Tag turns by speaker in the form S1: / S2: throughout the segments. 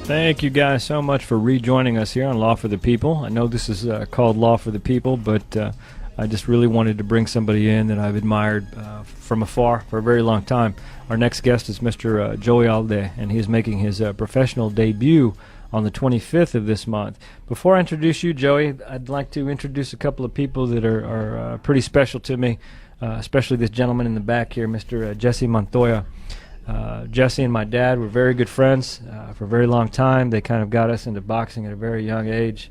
S1: Thank you guys so much for rejoining us here on Law for the People. I know this is called Law for the People, but I just really wanted to bring somebody in that I've admired from afar for a very long time. Our next guest is Mr. Joey Alde, and he is making his professional debut on the 25th of this month. Before I introduce you, Joey, I'd like to introduce a couple of people that are pretty special to me, especially this gentleman in the back here, Mr. Jesse Montoya. Jesse and my dad were very good friends for a very long time. They kind of got us into boxing at a very young age.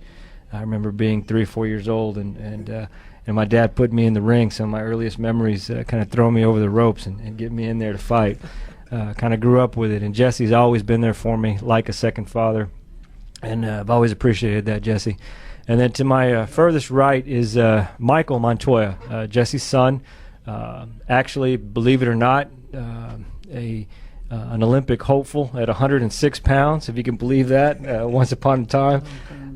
S1: I remember being 3 or 4 years old, and my dad put me in the ring. Some of my earliest memories kind of throw me over the ropes and get me in there to fight. Kind of grew up with it, and Jesse's always been there for me like a second father, and I've always appreciated that, Jesse. And then to my furthest right is Michael Montoya, Jesse's son. Actually, believe it or not, an Olympic hopeful at 106 pounds, if you can believe that, once upon a time.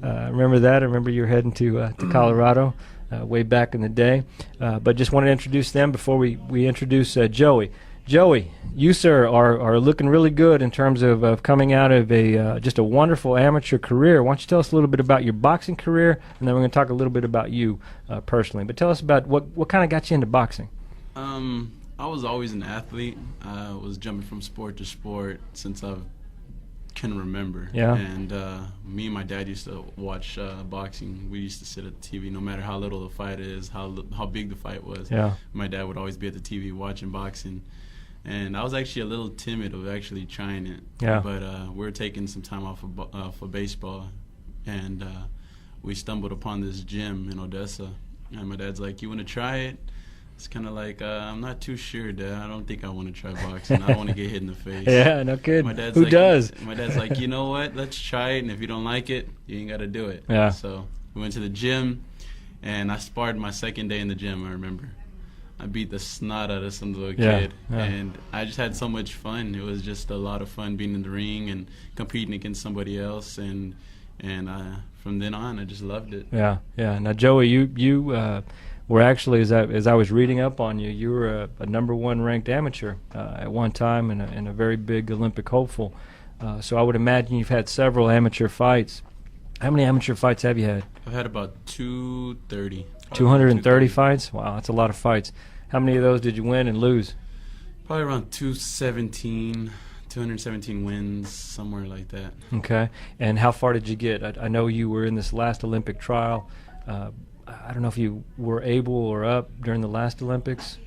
S1: Remember that? I remember you were heading to Colorado way back in the day. But just wanted to introduce them before we introduce Joey. Joey, you, sir, are looking really good in terms of coming out of just a wonderful amateur career. Why don't you tell us a little bit about your boxing career, and then we're going to talk a little bit about you personally. But tell us about what kind of got you into boxing.
S2: I was always an athlete. I was jumping from sport to sport since I can remember.
S1: Yeah.
S2: And me and my dad used to watch boxing. We used to sit at the TV, no matter how little the fight is, how big the fight was.
S1: Yeah.
S2: My dad would always be at the TV watching boxing. And I was actually a little timid of actually trying it.
S1: Yeah.
S2: But we were taking some time off of baseball, and we stumbled upon this gym in Odessa. And my dad's like, "You want to try it?" It's kind of like, I'm not too sure, Dad. I don't think I want to try boxing. I don't want to get hit in the face.
S1: Yeah, no kidding. Who
S2: like,
S1: does?
S2: My dad's like, you know what? Let's try it, and if you don't like it, you ain't got to do it.
S1: Yeah.
S2: So we went to the gym, and I sparred my second day in the gym, I remember. I beat the snot out of some little kid, and I just had so much fun. It was just a lot of fun being in the ring and competing against somebody else, and from then on, I just loved it.
S1: Yeah, yeah. Now, Joey, you were actually, as I was reading up on you, you were a #1 ranked amateur at one time and a very big Olympic hopeful. So I would imagine you've had several amateur fights. How many amateur fights have you had?
S2: I've had about 230.
S1: 230 fights? Wow, that's a lot of fights. How many of those did you win and lose?
S2: Probably around 217 wins, somewhere like that.
S1: Okay. And how far did you get? I know you were in this last Olympic trial. I don't know if you were able or up during the last Olympics.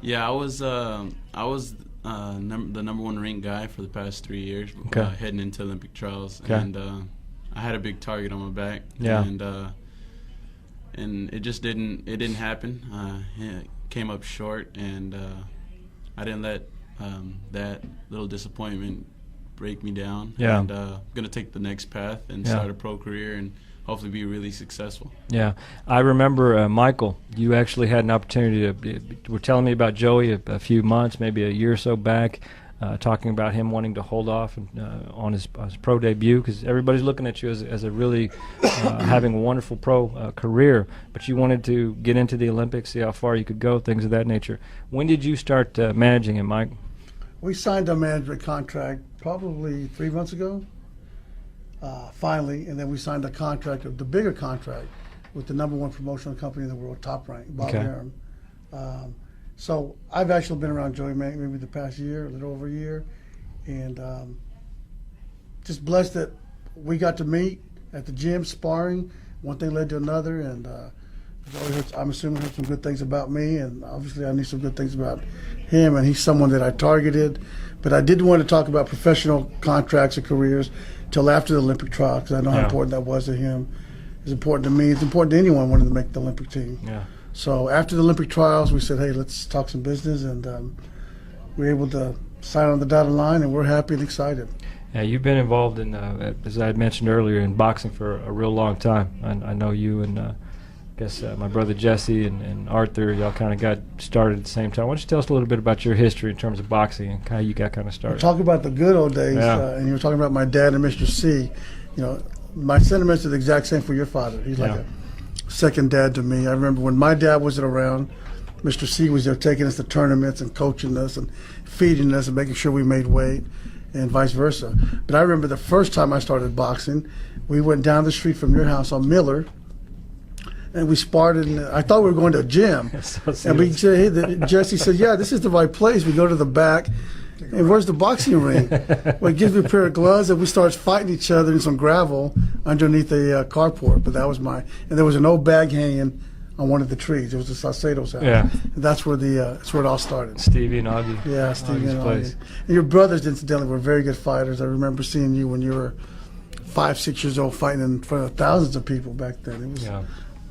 S2: Yeah, I was the #1 ranked guy for the past 3 years, heading into Olympic trials, and I had a big target on my back, and it just didn't happen. It came up short, and I didn't let that little disappointment break me down.
S1: Yeah.
S2: And I'm gonna take the next path and start a pro career and hopefully be really successful.
S1: Yeah. I remember, Michael, you actually had an opportunity to, were telling me about Joey a few months, maybe a year or so back, talking about him wanting to hold off on his pro debut, because everybody's looking at you as a really having a wonderful pro career, but you wanted to get into the Olympics, see how far you could go, things of that nature. When did you start managing him, Mike?
S3: We signed a management contract probably 3 months ago. Finally, and then we signed a contract, the bigger contract, with the #1 promotional company in the world, Top Rank, Bob Arum. So I've actually been around Joey maybe the past year, a little over a year, and just blessed that we got to meet at the gym sparring. One thing led to another, and Joey I'm assuming heard some good things about me, and obviously I knew some good things about him, and he's someone that I targeted. But I didn't want to talk about professional contracts or careers till after the Olympic trial, because I know how important that was to him. It's important to me. It's important to anyone wanting to make the Olympic team.
S1: Yeah.
S3: So after the Olympic trials, we said, hey, let's talk some business, and we were able to sign on the dotted line, and we're happy and excited.
S1: Yeah, you've been involved in, as I had mentioned earlier, in boxing for a real long time. I know you and I guess my brother Jesse and Arthur, y'all kind of got started at the same time. Why don't you tell us a little bit about your history in terms of boxing and how you got kind of started?
S3: We're talking about the good old days, and you were talking about my dad and Mr. C. You know, my sentiments are the exact same for your father. He's like a second dad to me. I remember when my dad wasn't around, Mr. C was there taking us to tournaments and coaching us and feeding us and making sure we made weight. and vice versa. But I remember the first time I started boxing, we went down the street from your house on Miller, and we sparred, and I thought we were going to a gym. And we said, hey, Jesse said, yeah, this is the right place. We go to the back, and where's the boxing ring? Well, he gives me a pair of gloves, and we start fighting each other in some gravel underneath a carport. But that was and there was an old bag hanging on one of the trees. It was the Saucedo's house.
S1: Yeah.
S3: And that's where it all started.
S1: Stevie and Augie.
S3: Yeah, Stevie and
S1: place.
S3: Augie. And your brothers, incidentally, were very good fighters. I remember seeing you when you were 5, 6 years old fighting in front of thousands of people back then. It was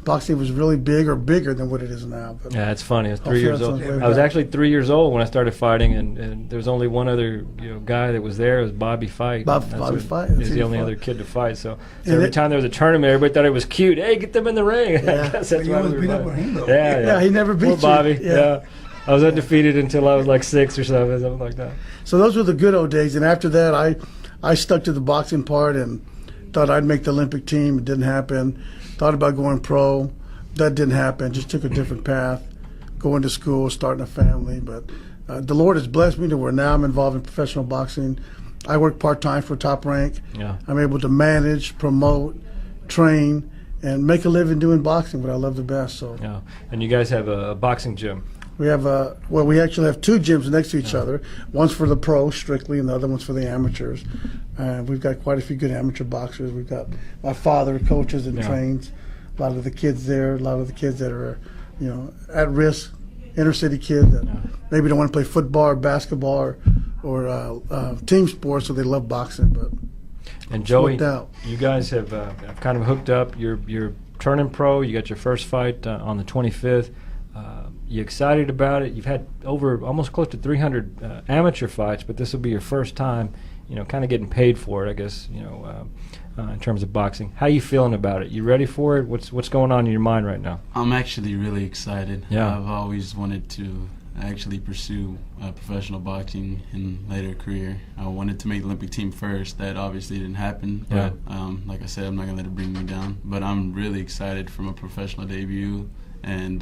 S3: boxing was really big, or bigger than what it is now. But
S1: yeah, it's funny. I was 3 years old. I was actually 3 years old when I started fighting, and there was only one other guy that was there. It was Bobby Fight.
S3: Bobby Fight.
S1: He was the only other kid to fight. So every time there was a tournament, everybody thought it was cute. Hey, get them in the ring.
S3: Yeah.
S1: I guess that's why we were fighting.
S3: Yeah, he never beat you.
S1: Bobby. Yeah. I was undefeated until I was like 6 or something like that.
S3: So those were the good old days, and after that, I stuck to the boxing part and thought I'd make the Olympic team. It didn't happen. Thought about going pro. That didn't happen. Just took a different path, going to school, starting a family. But the Lord has blessed me to where now I'm involved in professional boxing. I work part-time for Top Rank.
S1: Yeah.
S3: I'm able to manage, promote, train, and make a living doing boxing, what I love the best. So.
S1: Yeah. And you guys have a boxing gym.
S3: We have we actually have 2 gyms next to each other. One's for the pros strictly, and the other one's for the amateurs. We've got quite a few good amateur boxers. We've got my father coaches and trains a lot of the kids there. A lot of the kids that are, at risk, inner city kids that maybe don't want to play football or basketball or team sports, so they love boxing. But
S1: and Joey, you guys have kind of hooked up. You're turning pro. You got your first fight on the 25th. You excited about it? You've had over almost close to 300 amateur fights, but this will be your first time, kind of getting paid for it, I guess, in terms of boxing. How you feeling about it? You ready for it? What's going on in your mind right now?
S2: I'm actually really excited.
S1: Yeah.
S2: I've always wanted to actually pursue professional boxing in later career. I wanted to make the Olympic team first. That obviously didn't happen, but like I said, I'm not going to let it bring me down. But I'm really excited for my professional debut, and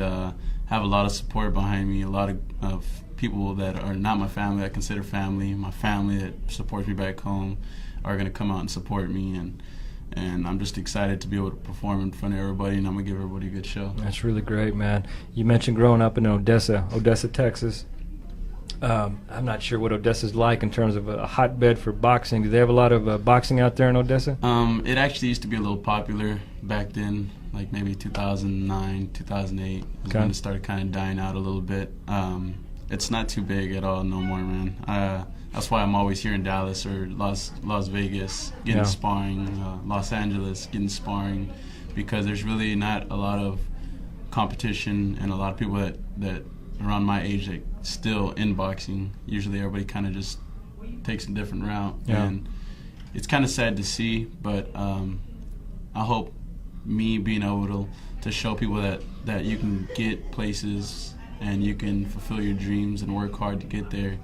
S2: have a lot of support behind me, a lot of people that are not my family, I consider family. My family that supports me back home are going to come out and support me, and I'm just excited to be able to perform in front of everybody, and I'm going to give everybody a good show.
S1: That's really great, man. You mentioned growing up in Odessa, Texas. I'm not sure what Odessa's like in terms of a hotbed for boxing. Do they have a lot of boxing out there in Odessa?
S2: It actually used to be a little popular back then, like maybe 2009, 2008 is when it started kind of dying out a little bit. It's not too big at all no more, man. That's why I'm always here in Dallas or Las Vegas getting sparring, Los Angeles getting sparring, because there's really not a lot of competition and a lot of people that around my age that still in boxing. Usually everybody kind of just takes a different route, and it's kind of sad to see, but I hope me being able to show people that you can get places and you can fulfill your dreams and work hard to get there,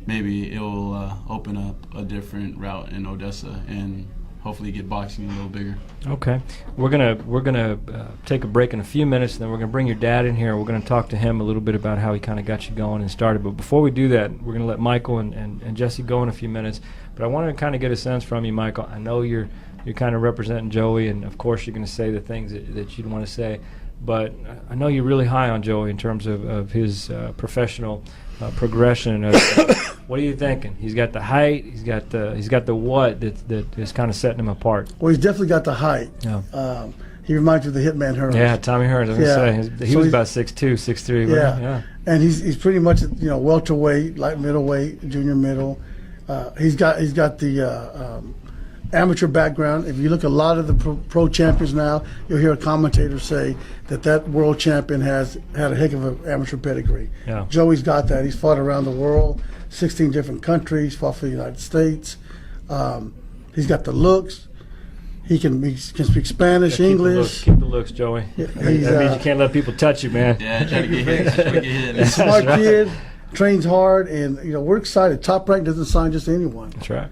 S2: maybe it will open up a different route in Odessa and hopefully get boxing a little bigger.
S1: Okay, we're gonna take a break in a few minutes, and then we're gonna bring your dad in here. We're gonna talk to him a little bit about how he kind of got you going and started. But before we do that, we're gonna let Michael and Jesse go in a few minutes. But I wanted to kind of get a sense from you, Michael. I know you're kind of representing Joey, and of course you're gonna say the things that you'd want to say. But I know you're really high on Joey in terms of his professional progression. What are you thinking? He's got the height. He's got the what that is kind of setting him apart.
S3: Well, he's definitely got the height.
S1: Yeah.
S3: He reminds you of the Hitman Hearns.
S1: Yeah, Tommy Hearns. I was gonna say he was about 6'2", 6'3".
S3: Yeah. And he's pretty much welterweight, light middleweight, junior middle. He's got the amateur background. If you look at a lot of the pro champions now, you'll hear a commentator say that world champion has had a heck of an amateur pedigree.
S1: Yeah.
S3: Joey's got that. He's fought around the world, 16 different countries, fought for the United States. He's got the looks. He can speak Spanish, English.
S1: Keep the looks, Joey. That means you can't let people touch you, man.
S2: Yeah, try to get hit.
S3: Smart kid, trains hard, and we're excited. Top Rank doesn't sign just anyone.
S1: That's right.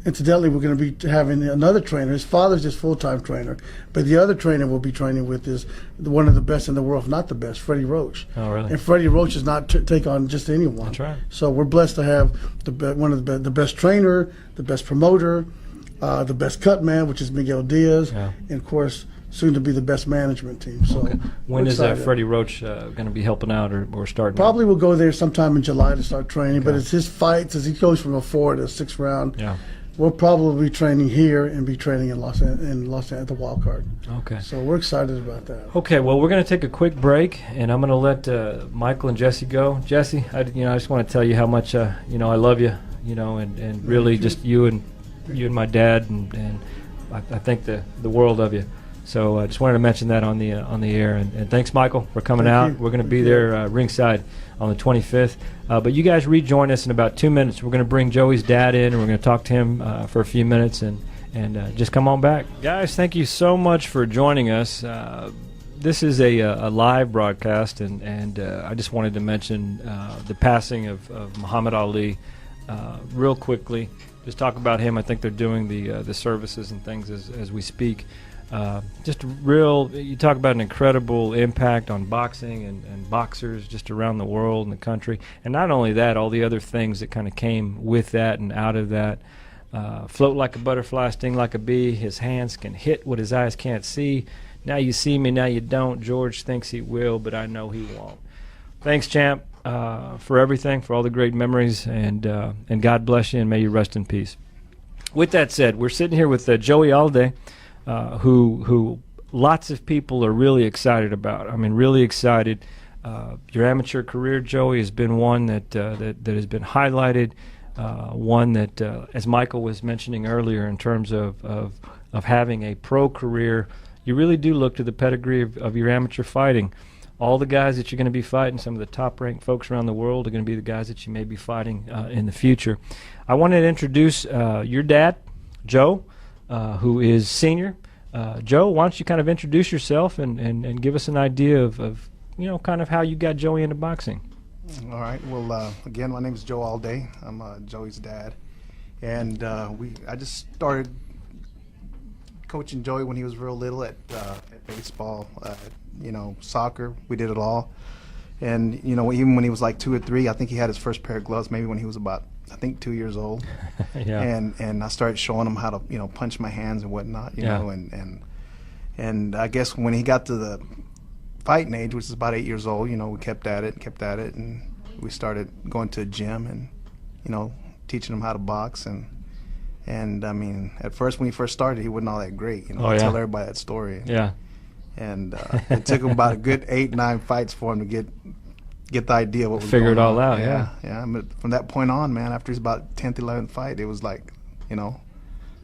S3: incidentally, we're going to be having another trainer. His father's his full-time trainer, but the other trainer we'll be training with is one of the best in the world, if not the best, Freddie Roach.
S1: Oh, really?
S3: And Freddie Roach is not take on just anyone.
S1: That's right.
S3: So we're blessed to have one of the best trainer, the best promoter, the best cut man, which is Miguel Diaz, and of course, soon to be the best management team. So
S1: when is Freddie Roach going to be helping out or starting?
S3: Probably we'll go there sometime in July to start training. But it's his fights as he goes from a 4 to a 6 round.
S1: Yeah.
S3: We'll probably be training here and be training in Los Angeles at the Wild Card.
S1: Okay.
S3: So we're excited about that.
S1: Okay. Well, we're going to take a quick break, and I'm going to let Michael and Jesse go. Jesse, I just want to tell you how much I love you. And really just you and my dad, and I think the world of you. So I just wanted to mention that on the air. And thanks, Michael, for coming out. We're going to be there ringside on the 25th. But you guys rejoin us in about 2 minutes. We're going to bring Joey's dad in, and we're going to talk to him for a few minutes. And just come on back. Guys, thank you so much for joining us. This is a live broadcast, and I just wanted to mention the passing of Muhammad Ali real quickly. Just talk about him. I think they're doing the services and things as we speak. You talk about an incredible impact on boxing and boxers just around the world and the country. And not only that, all the other things that kind of came with that and out of that. Float like a butterfly, sting like a bee. His hands can hit what his eyes can't see. Now you see me, now you don't. George thinks he will, but I know he won't. Thanks, champ, for everything, for all the great memories, and God bless you, and may you rest in peace. With that said, we're sitting here with Joey Alday, who lots of people are really excited about. I mean, really excited. Your amateur career, Joey, has been one that has been highlighted. One that, as Michael was mentioning earlier, in terms of having a pro career, you really do look to the pedigree of your amateur fighting. All the guys that you're going to be fighting, some of the top-ranked folks around the world, are going to be the guys that you may be fighting in the future. I wanted to introduce your dad, Joe, who is senior. Joe, why don't you kind of introduce yourself and give us an idea of kind of how you got Joey into boxing.
S4: All right. Well, again, my name is Joe Alday. I'm Joey's dad, and I just started coaching Joey when he was real little at baseball, soccer. We did it all, and even when he was like 2 or 3, I think he had his first pair of gloves maybe when he was about 2 years old.
S1: Yeah.
S4: And I started showing him how to punch my hands and whatnot, know, and I guess when he got to the fighting age, which is about 8 years old, we kept at it, and we started going to a gym and teaching him how to box, and I mean, at first when he first started, he wasn't all that great. I tell everybody that story.
S1: Yeah.
S4: And it took him about a good 8-9 fights for him to get the idea of what was
S1: figure
S4: going
S1: it all
S4: on.
S1: out. Yeah.
S4: Yeah. But from that point on, man, after his about 10th, 11th fight, it was like,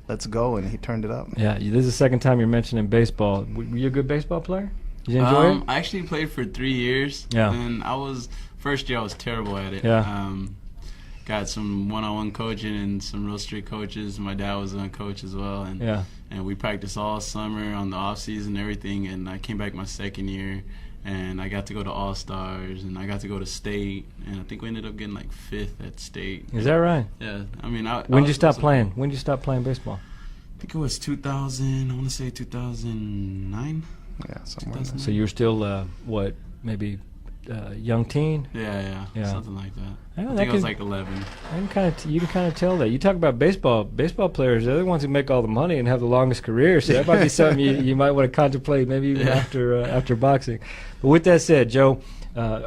S4: let's go, and he turned it up.
S1: Yeah. This is the second time you're mentioning baseball. Were you a good baseball player? Did you enjoy it?
S2: I actually played for 3 years.
S1: Yeah.
S2: And first year I was terrible at it.
S1: Yeah.
S2: Got some one-on-one coaching and some real strict coaches. My dad was a coach as well. And we practiced all summer on the off season and everything. And I came back my second year, and I got to go to All-Stars, and I got to go to state. And I think we ended up getting like 5th at state.
S1: Is that right?
S2: Yeah. I mean,
S1: when did you stop playing? When did you stop playing baseball?
S2: I think it was 2000. I want to say 2009.
S4: Yeah, somewhere like that.
S1: So you were still maybe young teen?
S2: Yeah, something like that. I
S1: I
S2: think I was like 11.
S1: You can kind of tell that. You talk about baseball players, they're the ones who make all the money and have the longest career, so that might be something you might want to contemplate maybe even after boxing. But with that said, Joe,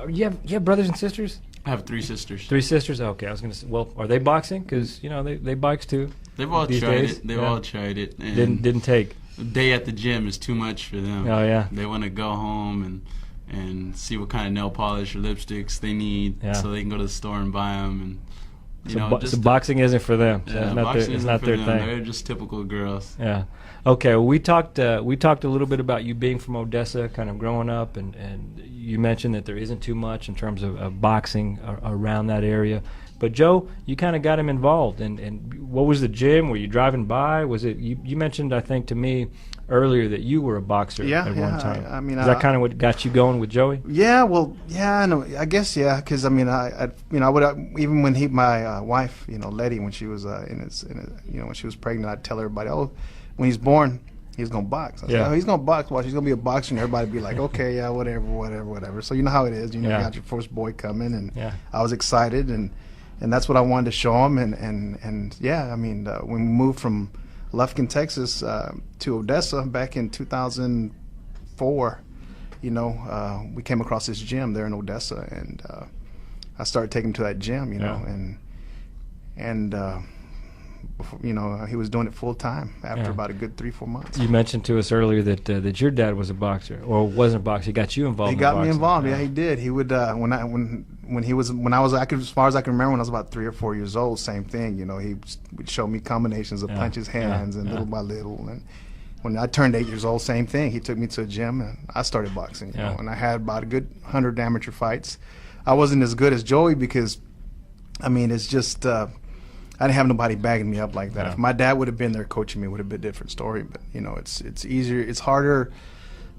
S1: you have brothers and sisters?
S2: I have 3 sisters.
S1: 3 sisters? Okay, I was going to say, well, are they boxing? Because, they bikes too.
S2: They've all
S1: these
S2: tried
S1: days?
S2: it. They've all tried it. And
S1: Didn't take.
S2: the day at the gym is too much for them.
S1: Oh, yeah.
S2: They want to go home and see what kind of nail polish or lipsticks they need, so they can go to the store and buy them. And
S1: so boxing isn't for them. So
S2: yeah,
S1: it's not their thing.
S2: They're just typical girls.
S1: Yeah. Okay. Well, we talked a little bit about you being from Odessa, kind of growing up, and you mentioned that there isn't too much in terms of boxing around that area. But Joe, you kind of got him involved. And what was the gym? Were you driving by? Was it you mentioned, I think, to me earlier that you were a boxer at one time.
S4: I mean,
S1: is that kind of what got you going with Joey?
S4: Yeah, well, yeah, no, I guess, yeah, because I mean, I would even when my wife, Letty, when she was when she was pregnant, I'd tell everybody, oh, when he's born, he's gonna box. I said, oh, he's gonna box. Well, he's gonna be a boxer, and everybody be like, okay, yeah, whatever. So you know how it is. You got your first boy coming, and I was excited, and that's what I wanted to show him, and yeah, I mean, when we moved from Lufkin, Texas, to Odessa back in 2004, we came across this gym there in Odessa, and I started taking him to that gym, and he was doing it full time after about a good 3-4 months.
S1: You mentioned to us earlier that your dad was a boxer, or wasn't a boxer. He got you involved.
S4: He got me involved. Yeah, he did. He would when I was as far as I can remember, when I was about 3 or 4 years old, same thing. He would show me combinations of punches, hands, and little by little. And when I turned 8 years old, same thing. He took me to a gym, and I started boxing. You know, and I had about a good 100 amateur fights. I wasn't as good as Joey because, I mean, it's just. I didn't have nobody bagging me up like that. If my dad would have been there coaching me, it would have been a different story. But it's easier. It's harder,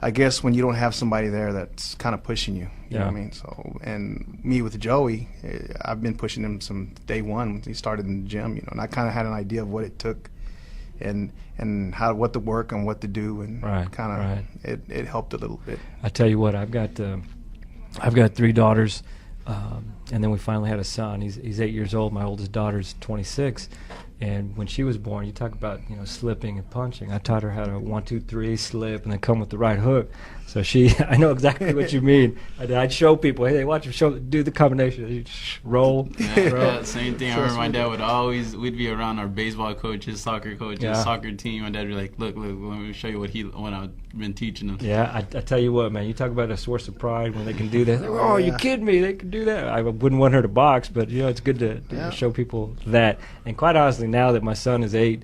S4: I guess, when you don't have somebody there that's kind of pushing you. You know what I mean? So, and me with Joey, I've been pushing him from day one when he started in the gym. And I kind of had an idea of what it took, and what to work and what to do, and it helped a little bit.
S1: I tell you what, I've got 3 daughters. And then we finally had a son. He's 8 years old. My oldest daughter's 26, and when she was born, you talk about slipping and punching. I taught her how to 1, 2, 3 slip and then come with the right hook. So I know exactly what you mean. I'd show people, hey, watch him do the combination. Roll.
S2: Yeah, same thing. I remember my dad we'd be around our baseball coaches, soccer coaches, soccer team. My dad would be like, look, let me show you what I've been teaching them.
S1: Yeah, I tell you what, man, you talk about a source of pride when they can do that. Like, oh, you kidding me? They can do that. I wouldn't want her to box, but it's good to show people that. And quite honestly, now that my son is 8,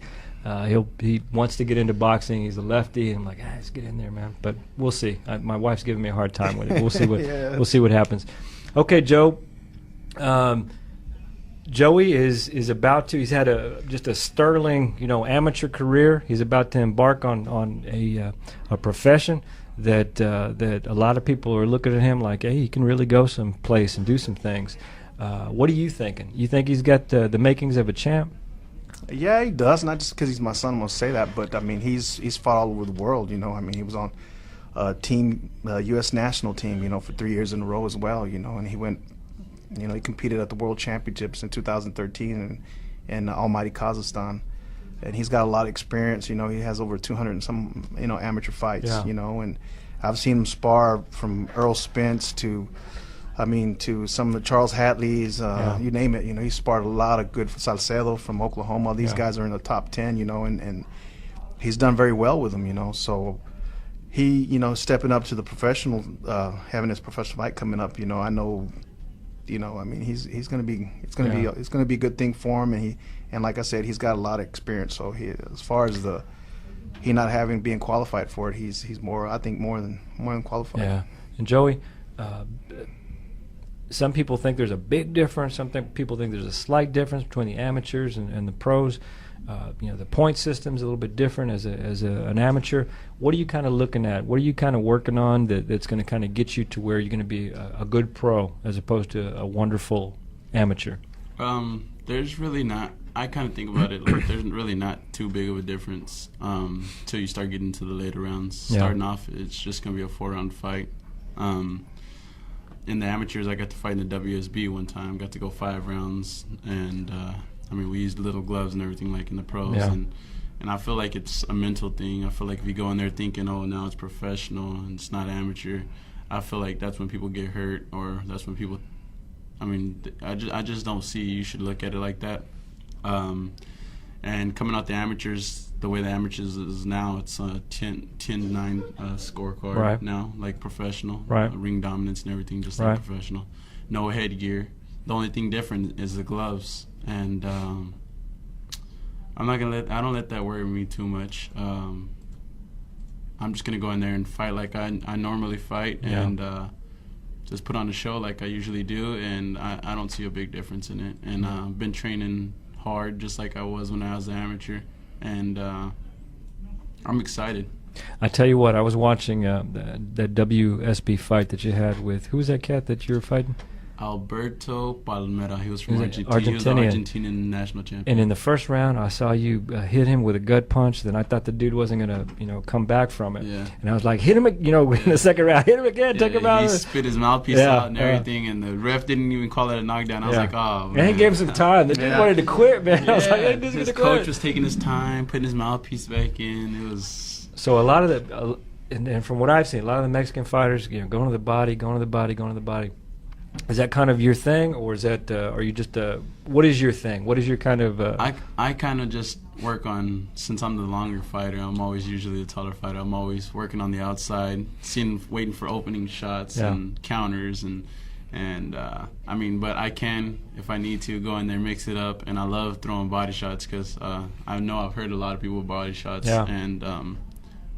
S1: he wants to get into boxing. He's a lefty, and I'm like, let's get in there, man. But we'll see. My wife's giving me a hard time with it. We'll see what we'll see what happens. Okay, Joe. Joey is about to. He's had just a sterling, amateur career. He's about to embark on a profession that a lot of people are looking at him like, hey, he can really go someplace and do some things. What are you thinking? You think he's got the makings of a champ?
S4: Yeah, he does. Not just because he's my son, I'm gonna say that, but I mean, he's fought all over the world. I mean, he was on U.S. national team, for 3 years in a row as well. And he went, he competed at the World Championships in 2013 in almighty Kazakhstan, and he's got a lot of experience. He has over 200 and some, amateur fights. And I've seen him spar from Earl Spence to some of the Charles Hatleys, you name it. He sparred a lot of good Salcedo from Oklahoma. These guys are in the top 10, and he's done very well with them, So he, stepping up to the professional, having his professional fight coming up, I know, I mean, he's going to be, it's going to be a good thing for him, and like I said, he's got a lot of experience. So as far as he not being qualified for it, he's more, I think, more than qualified.
S1: Yeah, and Joey. Some people think there's a big difference. Some people think there's a slight difference between the amateurs and the pros. The point system's a little bit different as an amateur. What are you kind of looking at? What are you kind of working on that's going to kind of get you to where you're going to be a good pro as opposed to a wonderful amateur?
S2: There's really not. I kind of think about it like there's really not too big of a difference until you start getting to the later rounds. Starting off, it's just going to be a 4-round fight. In the amateurs, I got to fight in the WSB one time. Got to go 5 rounds, and we used little gloves and everything like in the pros. And I feel like it's a mental thing. I feel like if you go in there thinking, oh, now it's professional and it's not amateur, I feel like that's when people get hurt, or that's when people. I just don't see you should look at it like that. And coming out the amateurs, the way the amateurs is now, it's a 10-9 scorecard now, like professional. Ring dominance and everything, just like professional. No headgear. The only thing different is the gloves. And I don't let that worry me too much. I'm just gonna go in there and fight like I normally fight, and just put on a show like I usually do, and I don't see a big difference in it. And I've been training hard just like I was when I was an amateur, and I'm excited.
S1: I tell you what, I was watching that WSB fight that you had with, who was that cat that you were fighting?
S2: Alberto Palmera. He was from Argentina.
S1: Argentinian.
S2: He was the Argentinian national champion.
S1: And in the first round, I saw you hit him with a gut punch. Then I thought the dude wasn't gonna, come back from it.
S2: Yeah.
S1: And I was like, hit him, in the second round. Hit him again. Take him out.
S2: He spit his mouthpiece out and everything, and the ref didn't even call it a knockdown. I was like, oh, man.
S1: And he gave him some time. The dude wanted to quit, man. I was like, hey, this is
S2: his coach was taking his time, putting his mouthpiece back in. It was...
S1: So a lot of the, and from what I've seen, a lot of the Mexican fighters, going to the body, going to the body, going to the body. Is that kind of your thing, or is that, are you just, what is your thing? What is your kind of...
S2: I kind of just work on, since I'm the longer fighter, I'm always usually the taller fighter, I'm always working on the outside, waiting for opening shots and counters, and I mean, but I can, if I need to, go in there, mix it up, and I love throwing body shots, because I know I've heard a lot of people with body shots, and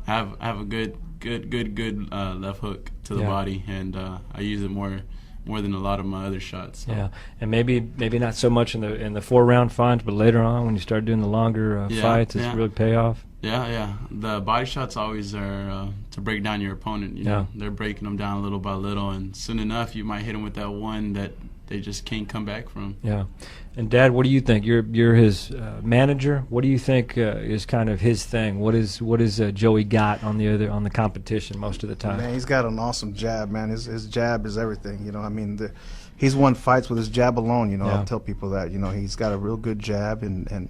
S2: I have a good left hook to the body, and I use it more than a lot of my other shots. So.
S1: Yeah, and maybe not so much in the 4-round fights, but later on when you start doing the longer fights, it's really pay off.
S2: Yeah. The body shots always are to break down your opponent. You know, they're breaking them down little by little, and soon enough you might hit them with that one that they just can't come back from. Yeah.
S1: And Dad, what do you think? You're his manager. What do you think is kind of his thing? What is Joey got on the competition most of the time?
S4: Man, he's got an awesome jab, man. His jab is everything. I mean, he's won fights with his jab alone. I'll tell people that. He's got a real good jab, and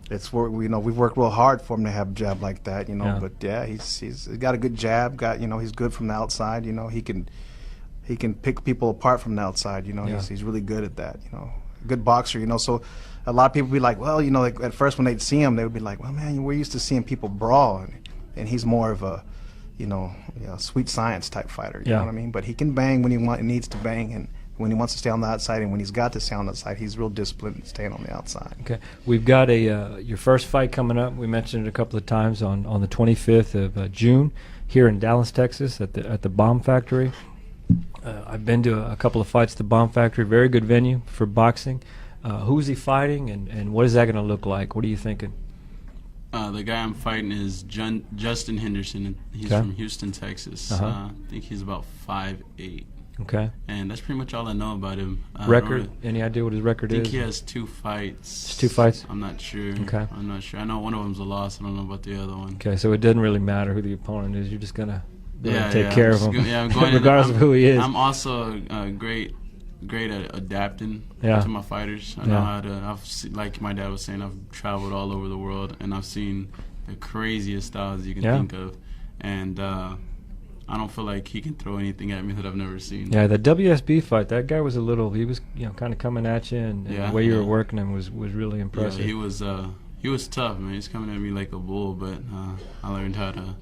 S4: it's we've worked real hard for him to have a jab like that. But he's got a good jab. He's good from the outside. He can pick people apart from the outside. He's really good at that. Good boxer, so a lot of people be like, well, like at first when they'd see him, they would be like, well, man, we're used to seeing people brawl, and he's more of a, sweet science type fighter, you know what I mean? But he can bang when he needs to bang, and when he wants to stay on the outside, and when he's got to stay on the outside, he's real disciplined in staying on the outside.
S1: Okay, we've got your first fight coming up. We mentioned it a couple of times on the 25th of June here in Dallas, Texas, at the Bomb Factory. I've been to a couple of fights at the Bomb Factory. Very good venue for boxing. Who's he fighting, and what is that going to look like? What are you thinking?
S2: The guy I'm fighting is Justin Henderson. He's from Houston, Texas. I think he's about 5'8".
S1: Okay.
S2: And that's pretty much all I know about him.
S1: Record? Any idea what his record is?
S2: I think he has 2 fights.
S1: It's 2 fights?
S2: I'm not sure.
S1: Okay.
S2: I'm not sure. I know one of them's a loss. I don't know about the other one.
S1: Okay, so it doesn't really matter who the opponent is. You're just going to take care of him, regardless of who he is.
S2: I'm also great at adapting to my fighters. I know how to. Like my dad was saying, I've traveled all over the world, and I've seen the craziest styles you can think of, and I don't feel like he can throw anything at me that I've never seen.
S1: Yeah, the WSB fight, that guy was he was kind of coming at you, and the way you were working him was really impressive.
S2: Yeah, he was tough, man. He's coming at me like a bull, but I learned how to.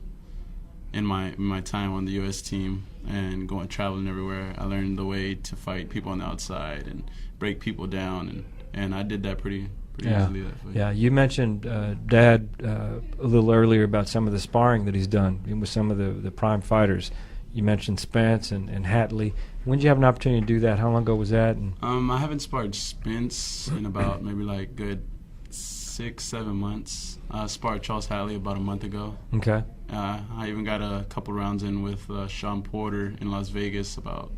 S2: In my time on the U.S. team and traveling everywhere, I learned the way to fight people on the outside and break people down, and I did that pretty easily. That fight. Yeah, you mentioned Dad a little earlier about some of the sparring that he's done with some of the prime fighters. You mentioned Spence and Hatley. When did you have an opportunity to do that? How long ago was that? I haven't sparred Spence in about maybe like good 6-7 months. I sparred Charles Hatley about a month ago.
S1: Okay.
S2: I even got a couple rounds in with Sean Porter in Las Vegas about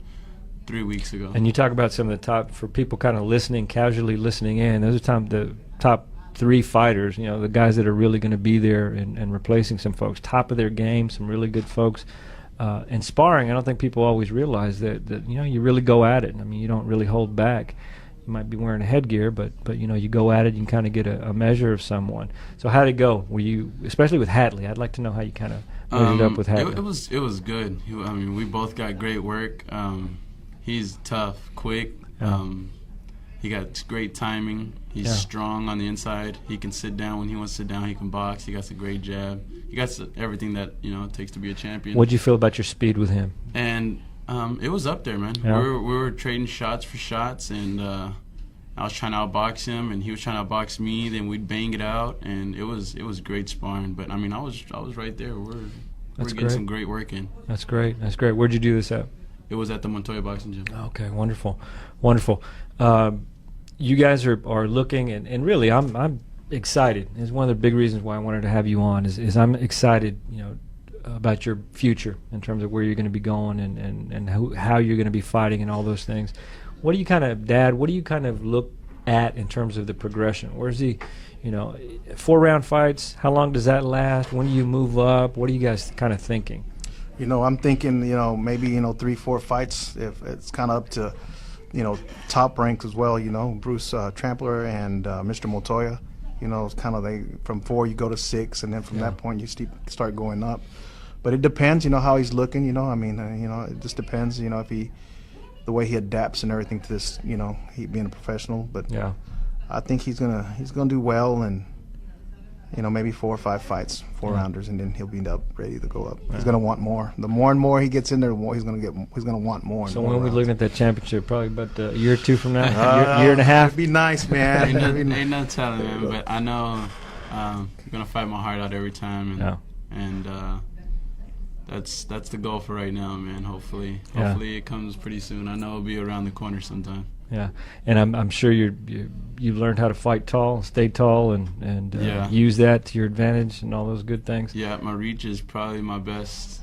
S2: 3 weeks ago.
S1: And you talk about some of the top, for people kind of casually listening in, those are the top 3 fighters, the guys that are really going to be there and replacing some folks, top of their game, some really good folks. And sparring, I don't think people always realize that you really go at it. I mean, you don't really hold back. You might be wearing a headgear, but you go at it, you can kind of get a measure of someone. So how'd it go? Were you, especially with Hatley, I'd like to know how you kind of measured up with Hatley.
S2: It was good. I mean, we both got great work. He's tough, quick. He got great timing. He's strong on the inside. He can sit down when he wants to sit down. He can box. He got a great jab. He got everything that it takes to be a champion.
S1: What'd you feel about your speed with him?
S2: And it was up there, man.
S1: Yeah.
S2: We were trading shots for shots, and I was trying to outbox him, and he was trying to outbox me. Then we'd bang it out, and it was great sparring. But I mean, I was right there. We're getting some great work in.
S1: That's great. Where'd you do this at?
S2: It was at the Montoya Boxing Gym.
S1: Okay, wonderful, wonderful. You guys are looking, and really, I'm excited. It's one of the big reasons why I wanted to have you on. Is I'm excited, about your future in terms of where you're going to be going and how you're going to be fighting and all those things. What do you kind of look at in terms of the progression? Where's the 4-round fights? How long does that last? When do you move up? What are you guys kind of thinking?
S4: I'm thinking, maybe 3-4 fights. If it's kind of up to, top ranks as well. Bruce Trampler and Mr. Montoya. It's kind of from 4 you go to 6, and then from that point you start going up. But it depends, how he's looking. It just depends. If the way he adapts and everything to this, he being a professional. But I think he's gonna do well, and maybe 4 or 5 fights, 4-rounders, and then he'll be ready to go up. He's gonna want more. The more and more he gets in there, the more he's gonna want more.
S1: So when are we looking at that championship? Probably about a year or 2 from now. Year and a half.
S4: It'd be nice, man.
S2: Ain't no telling, man. But I know I'm gonna fight my heart out every time, and that's the goal for right now, man. Hopefully it comes pretty soon. I know it'll be around the corner sometime.
S1: Yeah, and I'm sure you learned how to fight tall, stay tall, and use that to your advantage and all those good things.
S2: Yeah, my reach is probably my best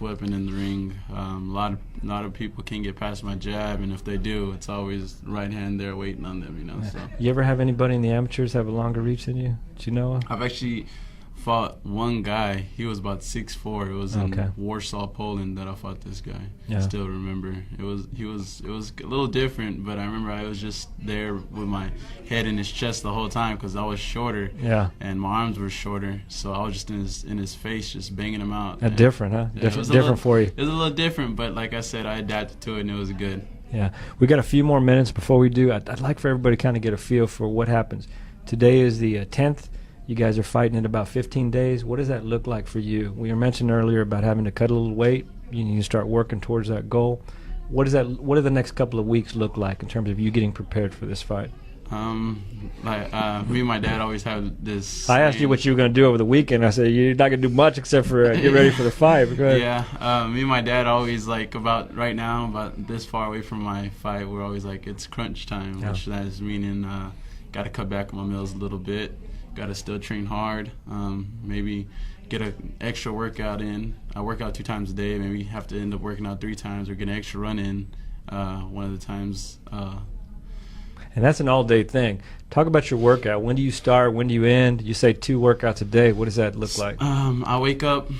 S2: weapon in the ring. A lot of people can't get past my jab, and if they do, it's always right hand there waiting on them. So.
S1: You ever have anybody in the amateurs have a longer reach than you? Did you know?
S2: I've actually fought one guy. He was about 6'4". It was in Warsaw, Poland that I fought this guy. I still remember. It was a little different, but I remember I was just there with my head in his chest the whole time because I was shorter. Yeah. And my arms were shorter, so I was just in his face, just banging him out.
S1: Different, huh? Different for you.
S2: It was a little different, but like I said, I adapted to it, and it was good.
S1: Yeah. We got a few more minutes before we do. I'd like for everybody to kind of get a feel for what happens. Today is the 10th. You guys are fighting in about 15 days. What does that look like for you? We were mentioned earlier about having to cut a little weight. You need to start working towards that goal. What do the next couple of weeks look like in terms of you getting prepared for this fight?
S2: Me and my dad always have this.
S1: I asked you what you were going to do over the weekend. I said you're not going to do much except for get ready for the fight.
S2: Yeah, me and my dad always about right now, about this far away from my fight, we're always it's crunch time, which that is meaning got to cut back on my meals a little bit. Got to still train hard, maybe get an extra workout in. I work out 2 times a day, maybe have to end up working out 3 times or get an extra run in one of the times.
S1: And that's an all-day thing. Talk about your workout. When do you start? When do you end? You say 2 workouts a day. What does that look like?
S2: I wake up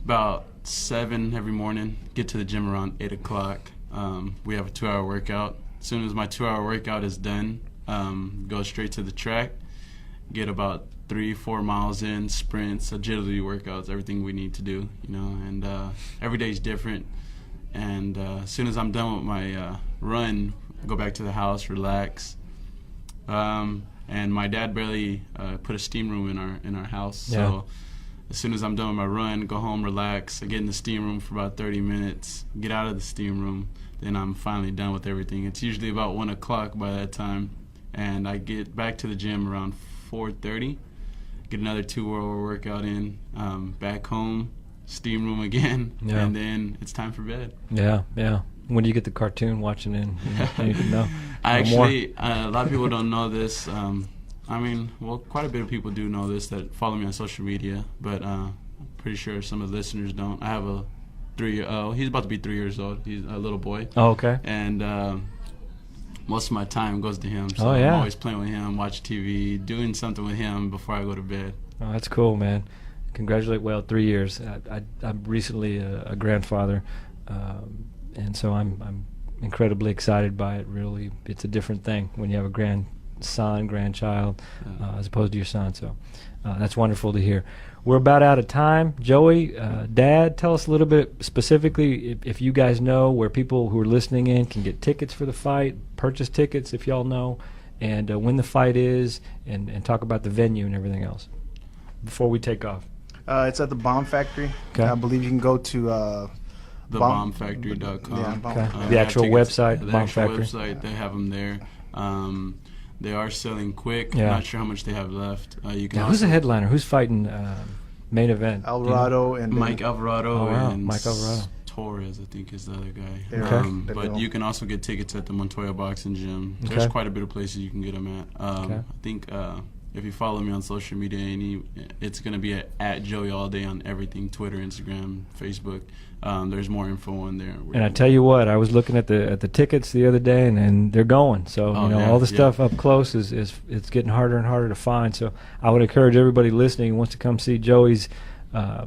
S2: about 7 every morning, get to the gym around 8 o'clock. We have a 2-hour workout. As soon as my 2-hour workout is done, go straight to the track. Get about 3-4 miles in, sprints, agility workouts, everything we need to do, and every day is different. And as soon as I'm done with my run, I go back to the house, relax. And my dad barely put a steam room in our house, so as soon as I'm done with my run, go home, relax. I get in the steam room for about 30 minutes, get out of the steam room, then I'm finally done with everything. It's usually about 1 o'clock by that time, and I get back to the gym around 4:30, get another 2-hour workout in, back home, steam room again, and then it's time for bed. Yeah.
S1: When do you get the cartoon watching in? Anything know?
S2: Actually, a lot of people don't know this. Quite a bit of people do know this that follow me on social media, but I'm pretty sure some of the listeners don't. I have a 3-year-old. He's about to be 3 years old. He's a little boy.
S1: Oh, okay.
S2: And most of my time goes to him, so I'm always playing with him, watching TV, doing something with him before I go to bed.
S1: Oh, that's cool, man. Congratulate. 3 years. I'm recently a grandfather, and so I'm incredibly excited by it. Really, it's a different thing when you have a grandchild, as opposed to your son. So that's wonderful to hear. We're about out of time. Joey, Dad, tell us a little bit specifically if you guys know where people who are listening in can get tickets for the fight, purchase tickets if y'all know, and when the fight is, and talk about the venue and everything else before we take off.
S4: It's at the Bomb Factory.
S1: Okay.
S4: I believe you can go to
S2: thebombfactory.com.
S1: Okay. The actual website,
S2: the
S1: Bomb
S2: actual
S1: Factory.
S2: website, they have them there. They are selling quick.
S1: Yeah.
S2: I'm not sure how much they have left. You can.
S1: Now, who's the headliner? Who's fighting main event?
S4: Alvarado and
S2: Mike Alvarado.
S1: Oh, wow.
S2: And
S1: Mike Alvarado.
S2: Torres, I think, is the other guy.
S4: Yeah.
S2: But you can also get tickets at the Montoya Boxing Gym. There's quite a bit of places you can get them at. I think if you follow me on social media, it's going to be at Joey All Day on everything, Twitter, Instagram, Facebook. There's more info on there.
S1: And I tell you what, I was looking at the tickets the other day, and they're going. So all the stuff up close is it's getting harder and harder to find. So I would encourage everybody listening who wants to come see Joey's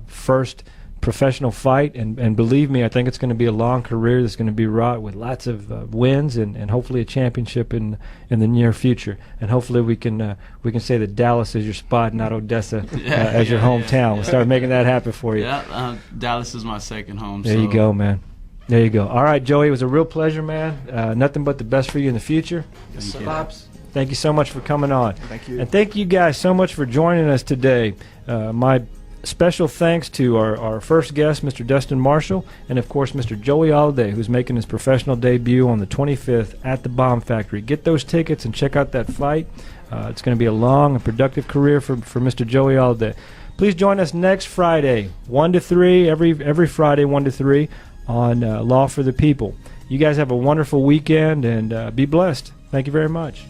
S1: first professional fight, and believe me, I think it's going to be a long career that's going to be wrought with lots of wins and hopefully a championship in the near future. And hopefully we can say that Dallas is your spot, not Odessa as your hometown. We'll start making that happen for you.
S2: Yeah, Dallas is my second home.
S1: There you go, man. There you go. All right, Joey, it was a real pleasure, man. Nothing but the best for you in the future.
S2: Thank you.
S3: Pops.
S1: Thank you so much for coming on.
S4: Thank you.
S1: And thank you guys so much for joining us today. My special thanks to our first guest, Mr. Dustin Marshall, and of course Mr. Joey Alday, who's making his professional debut on the 25th at the Bomb Factory. Get those tickets and check out that fight. It's going to be a long and productive career for Mr. Joey Alday. Please join us next Friday, 1 to 3, every Friday, 1 to 3, on Law for the People. You guys have a wonderful weekend, and be blessed. Thank you very much.